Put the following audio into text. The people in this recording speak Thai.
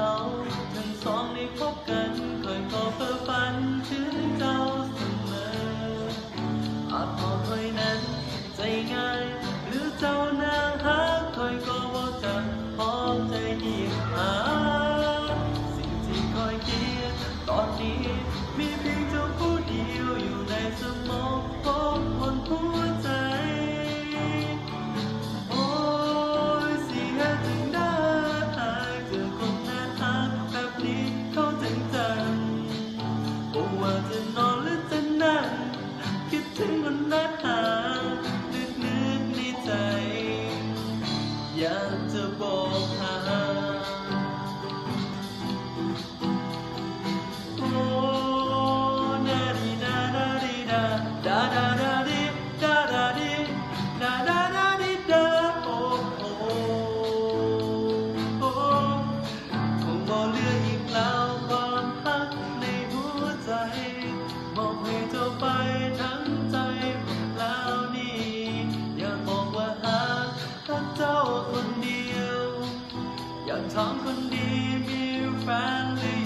เขาทั้งสองได้พบกันคอยก็เพ้อฝันถึงเจ้าเสมออาจบอกคอยนั้นใจง่ายหรือเจ้านางฮักคอยก็บอกกันพอใจดีหาสิ่งที่คอยคิดตอนนี้มีเพียงเจ้าผู้เดียวอยู่ในสมองพบบนหัวใจโอ้ยสิเหตุจึงได้เจอคนน่าฮักแบบนี้เขาจังจังบอกว่าจะนอนหรือจะนั่งคิดถึงคนน่าฮักนึกในใจอยากจะบอกหาโอ้นาดีดาดาดีดาดาดาดาดีดาดาดีดาดาดาดีดาโอ้โอ้โอ้คงบ่เหลืออีกแล้วความรักในหัวใจมอบให้เจ้าไปทั้งใจแล้วนี่อยากบอกว่ารักเจ้าคนเดียวอยากถามคนดีมีแฟนหรือ